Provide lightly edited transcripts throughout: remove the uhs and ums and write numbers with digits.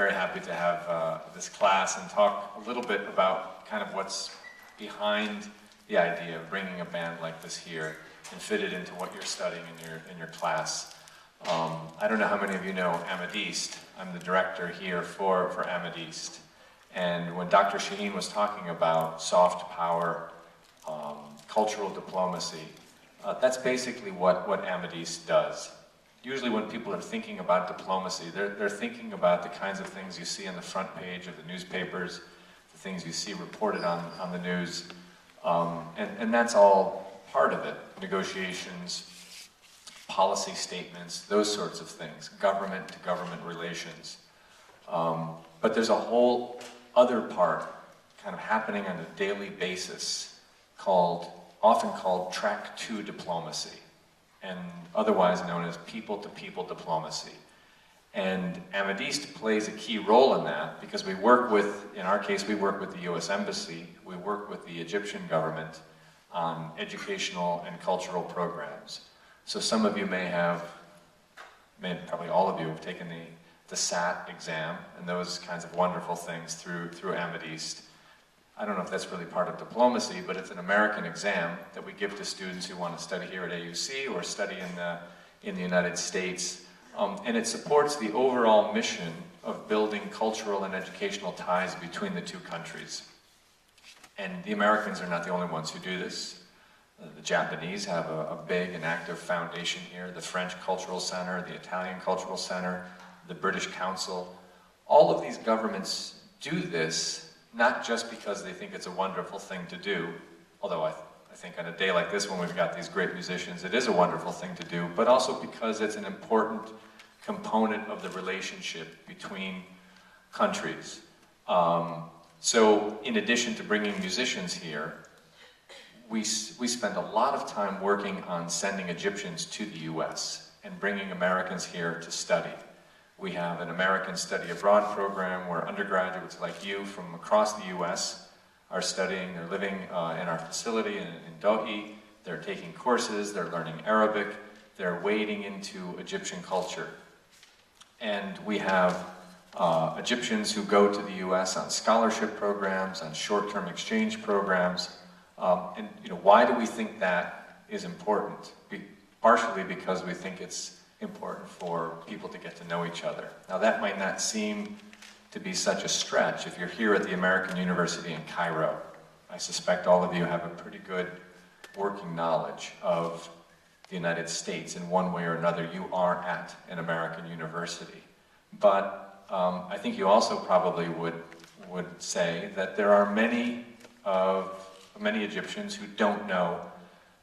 very happy to have this class and talk a little bit about kind of what's behind the idea of bringing a band like this here and fit it into what you're studying in your class. I don't know how many of you know Amideast. I'm the director here for Amideast. And when Dr. Shaheen was talking about soft power, cultural diplomacy, that's basically what Amideast does. Usually when people are thinking about diplomacy, they're thinking about the kinds of things you see on the front page of the newspapers, the things you see reported on the news, and that's all part of it. Negotiations, policy statements, those sorts of things, government-to-government relations. But there's a whole other part kind of happening on a daily basis often called track 2 diplomacy, and otherwise known as people-to-people diplomacy. And Amideast plays a key role in that because we work with, in our case, we work with the US Embassy, we work with the Egyptian government on educational and cultural programs. So some of you probably all of you have taken the SAT exam and those kinds of wonderful things through Amideast. I don't know if that's really part of diplomacy, but it's an American exam that we give to students who want to study here at AUC or study in the United States. And it supports the overall mission of building cultural and educational ties between the two countries. And the Americans are not the only ones who do this. The Japanese have a big and active foundation here, the French Cultural Center, the Italian Cultural Center, the British Council. All of these governments do this not just because they think it's a wonderful thing to do, although I think on a day like this when we've got these great musicians, it is a wonderful thing to do, but also because it's an important component of the relationship between countries. So in addition to bringing musicians here, we spend a lot of time working on sending Egyptians to the US and bringing Americans here to study. We have an American study abroad program where undergraduates like you from across the US are studying. They're living in our facility in Dohi. They're taking courses, they're learning Arabic, they're wading into Egyptian culture. And we have Egyptians who go to the US on scholarship programs, on short-term exchange programs. And why do we think that is important? Partially because we think it's important for people to get to know each other. Now that might not seem to be such a stretch if you're here at the American University in Cairo. I suspect all of you have a pretty good working knowledge of the United States in one way or another. You are at an American university. But I think you also probably would say that there are many Egyptians who don't know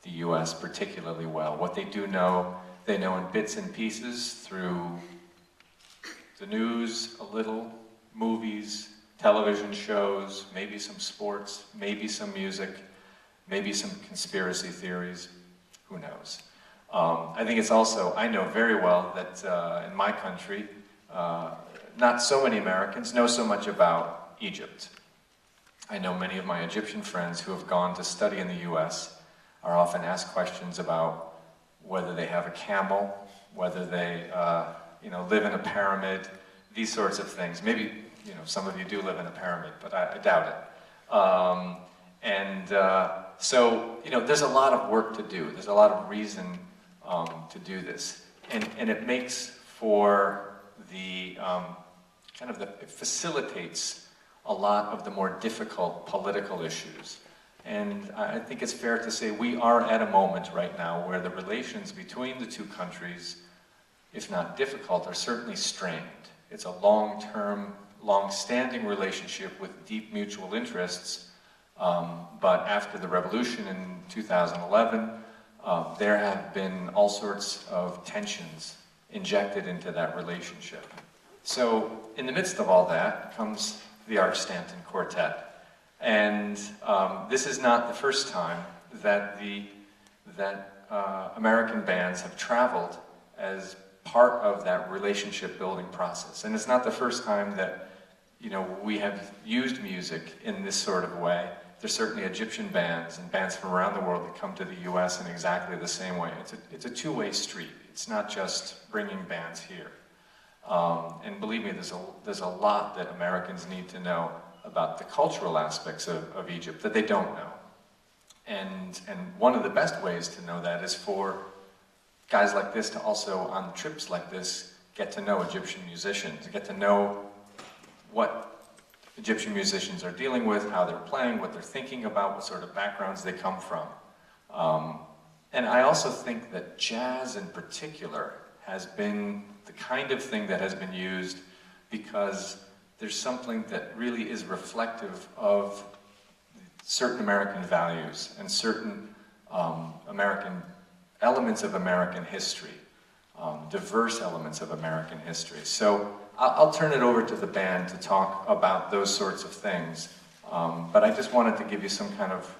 the US particularly well. What they do know, they know in bits and pieces through the news, a little, movies, television shows, maybe some sports, maybe some music, maybe some conspiracy theories, who knows. I think it's also, I know very well that in my country, not so many Americans know so much about Egypt. I know many of my Egyptian friends who have gone to study in the US are often asked questions about whether they have a camel, whether they live in a pyramid, these sorts of things. Maybe some of you do live in a pyramid, but I doubt it. So there's a lot of work to do. There's a lot of reason to do this, and it makes for the it facilitates a lot of the more difficult political issues. And I think it's fair to say we are at a moment right now where the relations between the two countries, if not difficult, are certainly strained. It's a long-term, long-standing relationship with deep mutual interests, but after the revolution in 2011, there have been all sorts of tensions injected into that relationship. So in the midst of all that comes the Stanton Quartet. And this is not the first time that American bands have traveled as part of that relationship building process. And it's not the first time that we have used music in this sort of way. There's certainly Egyptian bands and bands from around the world that come to the US in exactly the same way. It's a two-way street. It's not just bringing bands here. And believe me, there's a lot that Americans need to know about the cultural aspects of Egypt that they don't know. And one of the best ways to know that is for guys like this to also, on trips like this, get to know Egyptian musicians, get to know what Egyptian musicians are dealing with, how they're playing, what they're thinking about, what sort of backgrounds they come from. And I also think that jazz in particular has been the kind of thing that has been used because there's something that really is reflective of certain American values and certain American elements of American history, diverse elements of American history. So I'll turn it over to the band to talk about those sorts of things, but I just wanted to give you some kind of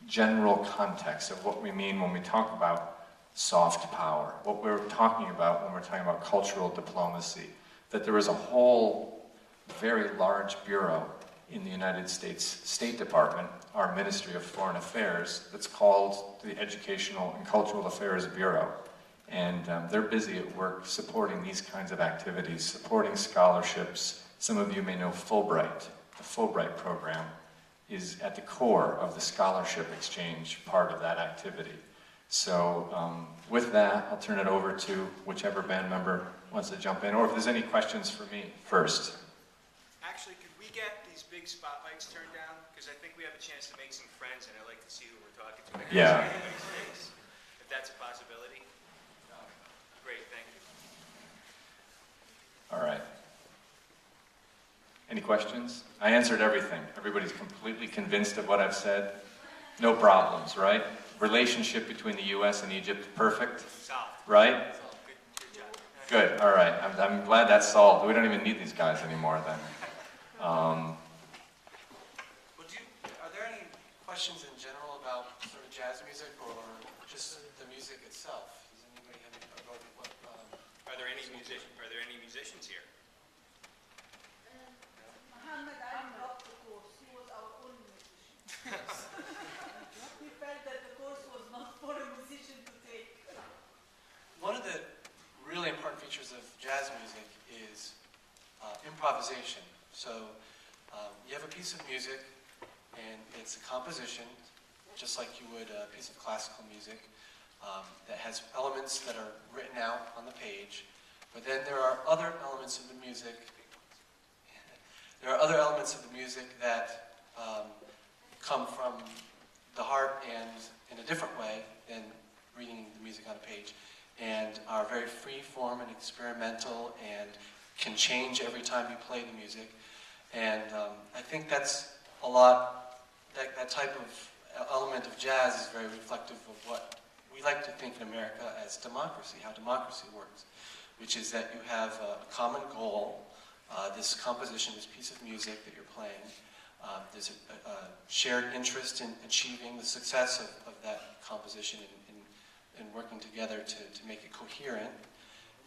general context of what we mean when we talk about soft power, what we're talking about when we're talking about cultural diplomacy, that there is a whole very large bureau in the United States State Department, our Ministry of Foreign Affairs, that's called the Educational and Cultural Affairs Bureau. And they're busy at work supporting these kinds of activities, supporting scholarships. Some of you may know Fulbright. The Fulbright program is at the core of the scholarship exchange part of that activity. So with that, I'll turn it over to whichever band member wants to jump in, or if there's any questions for me first. Actually, could we get these big spotlights turned down? Because I think we have a chance to make some friends, and I'd like to see who we're talking to. Yeah. If that's a possibility. Great, thank you. All right. Any questions? I answered everything. Everybody's completely convinced of what I've said. No problems, right? Relationship between the U.S. and Egypt, perfect? Solved. Right? Good job. Good, all right. I'm glad that's solved. We don't even need these guys anymore then. Well, are there any questions in general about sort of jazz music or just the music itself? Does anybody have any about what? Are there any musicians here? Muhammad Ali dropped the course. He was our own musician. We felt that the course was not for a musician to take. One of the really important features of jazz music is improvisation. So you have a piece of music, and it's a composition, just like you would a piece of classical music, that has elements that are written out on the page. But then there are other elements of the music. There are other elements of the music that come from the heart and in a different way than reading the music on a page, and are very free form and experimental and can change every time you play the music. And I think that's a lot, that type of element of jazz is very reflective of what we like to think in America as democracy, how democracy works, which is that you have a common goal, this composition, this piece of music that you're playing. There's a shared interest in achieving the success of that composition and working together to make it coherent.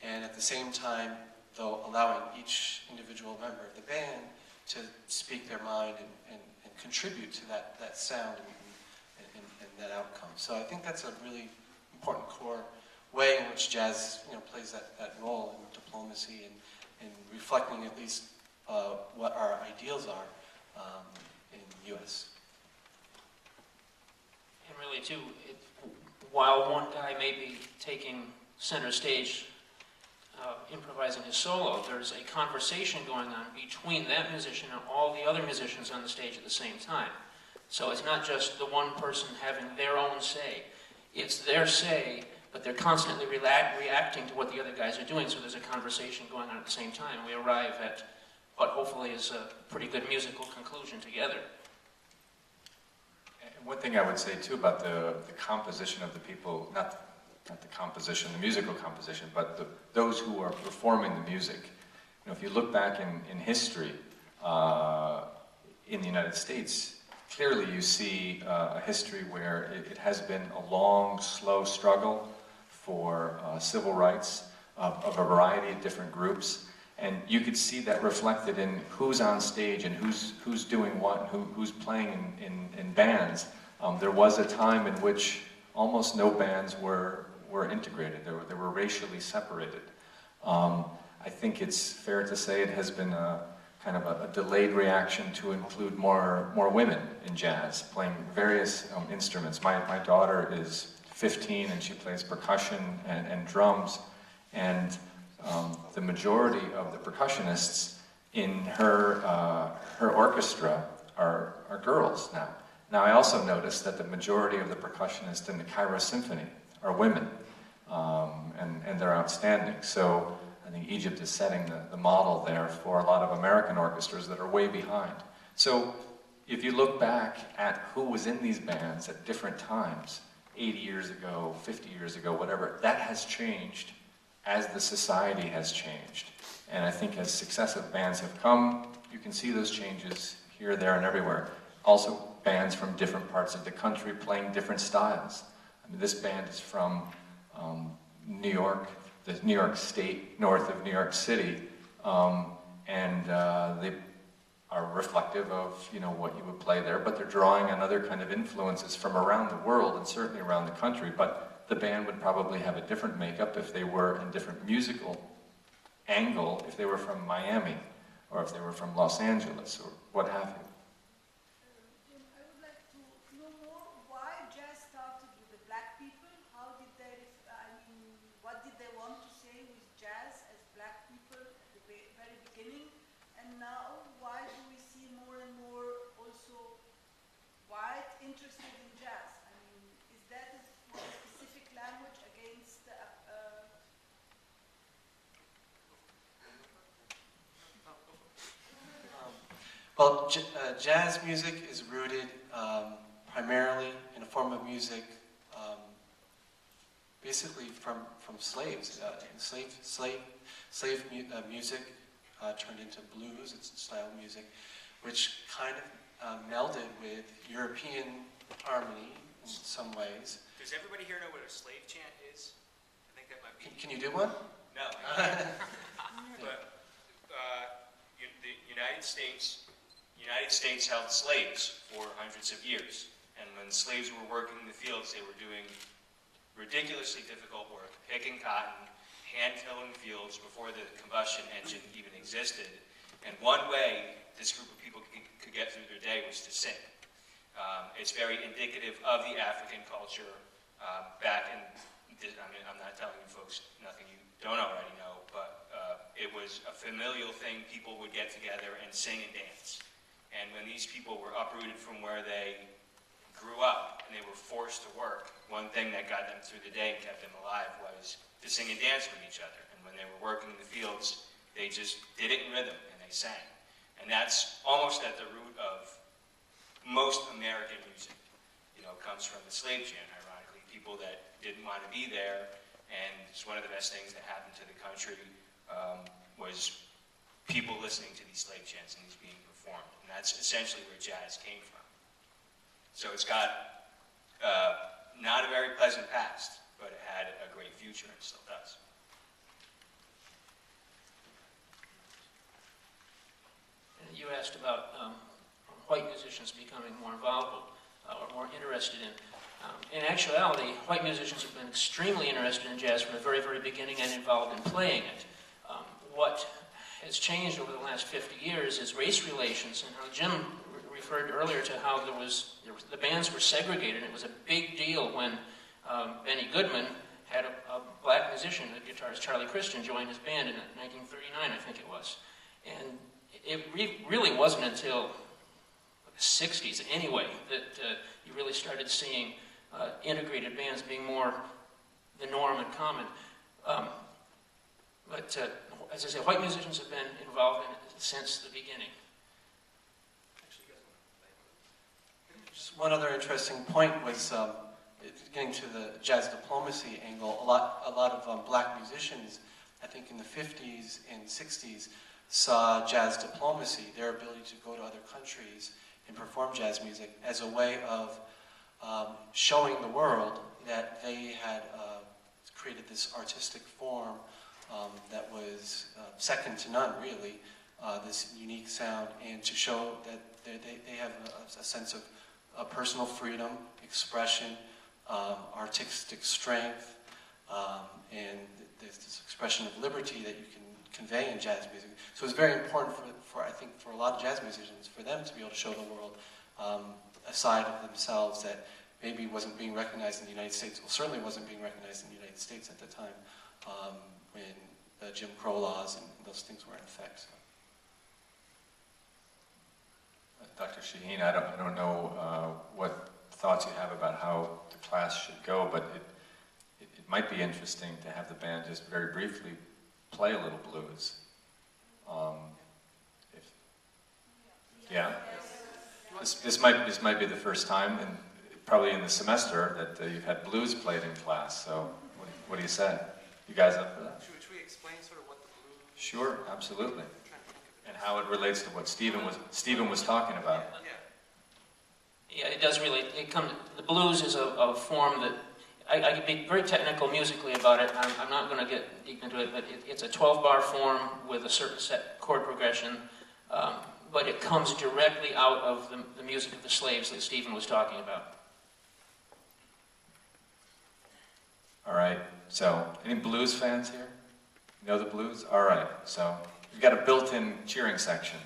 And at the same time, though, allowing each individual member of the band to speak their mind and contribute to that sound and that outcome. So I think that's a really important core way in which jazz plays that role in diplomacy and reflecting at least what our ideals are in the U.S. And really, too, while one guy may be taking center stage, improvising his solo, there's a conversation going on between that musician and all the other musicians on the stage at the same time. So it's not just the one person having their own say. It's their say, but they're constantly reacting to what the other guys are doing, so there's a conversation going on at the same time. We arrive at what hopefully is a pretty good musical conclusion together. And one thing I would say too about the composition of the people, not the composition, the musical composition, but those who are performing the music. If you look back in history in the United States, clearly you see a history where it has been a long, slow struggle for civil rights of a variety of different groups. And you could see that reflected in who's on stage and who's doing what, and who's playing in bands. There was a time in which almost no bands were integrated. They were racially separated. I think it's fair to say it has been a kind of a delayed reaction to include more women in jazz, playing various instruments. My daughter is 15 and she plays percussion and drums, and the majority of the percussionists in her orchestra are girls now. Now I also noticed that the majority of the percussionists in the Cairo Symphony are women, and they're outstanding. So I think Egypt is setting the model there for a lot of American orchestras that are way behind. So if you look back at who was in these bands at different times, 80 years ago, 50 years ago, whatever, that has changed as the society has changed. And I think as successive bands have come, you can see those changes here, there, and everywhere. Also, bands from different parts of the country playing different styles. I mean, this band is from New York, the New York State, north of New York City, and they are reflective of, you know, what you would play there, but they're drawing on other kind of influences from around the world and certainly around the country. But the band would probably have a different makeup if they were in different musical angle, if they were from Miami, or if they were from Los Angeles, or what have you. Jim, I would like to know more why jazz started with the black people. How did they, what did they want to say with jazz as black people at the very beginning? And now, why do we see more and more also white interested in jazz? I mean, is that a specific language against Well, jazz music is rooted primarily in a form of music basically from slaves. Slave music turned into blues, it's style music, which kind of melded with European harmony in some ways. Does everybody here know what a slave chant is? I think that might be... Can you do one? No, I can't. But the United States held slaves for hundreds of years. And when slaves were working in the fields, they were doing ridiculously difficult work, picking cotton, hand-tilling fields before the combustion engine even existed. And one way this group of people could get through their day was to sing. It's very indicative of the African culture back in, I mean, I'm not telling you folks nothing you don't already know, but it was a familial thing. People would get together and sing and dance. And when these people were uprooted from where they grew up and they were forced to work, one thing that got them through the day and kept them alive was to sing and dance with each other. And when they were working in the fields, they just did it in rhythm and they sang. And that's almost at the root of most American music. You know, it comes from the slave chant, ironically. People that didn't want to be there, and it's one of the best things that happened to the country was people listening to these slave chants and these being performed. And that's essentially where jazz came from. So it's got not a very pleasant past, but it had a great future and still does. You asked about white musicians becoming more involved or more interested in. In actuality, white musicians have been extremely interested in jazz from the very, very beginning and involved in playing it. What has changed over the last 50 years is race relations, and how Jim referred earlier to how the bands were segregated. It was a big deal when Benny Goodman had a black musician, a guitarist, Charlie Christian, join his band in 1939, I think it was. And it really wasn't until the 60s, anyway, that you really started seeing integrated bands being more the norm and common. But as I say, white musicians have been involved in it since the beginning. Just one other interesting point was getting to the jazz diplomacy angle. A lot of black musicians, I think in the 50s and 60s, saw jazz diplomacy, their ability to go to other countries and perform jazz music, as a way of showing the world that they had created this artistic form that was second to none, really, this unique sound, and to show that they have a sense of personal freedom, expression, artistic strength, and this expression of liberty that you can convey in jazz music. So it's very important I think, for a lot of jazz musicians, for them to be able to show the world a side of themselves that maybe wasn't being recognized in the United States, well, certainly wasn't being recognized in the United States at the time when the Jim Crow laws and those things were in effect. So. Dr. Shaheen, I don't know what thoughts you have about how the class should go, but it might be interesting to have the band just very briefly play a little blues. Yeah, this might be the first time, and probably in the semester, that you've had blues played in class. So, what do you say? You guys up for that? Should we explain sort of what the blues? Sure, absolutely. And how it relates to what Stephen was talking about. Yeah, it does relate. The blues is a form that I can be very technical musically about it. I'm not going to get deep into it, but it's a 12-bar form with a certain set chord progression. But it comes directly out of the music of the slaves that Stephen was talking about. All right, so any blues fans here? You know the blues? All right, so you've got a built-in cheering section.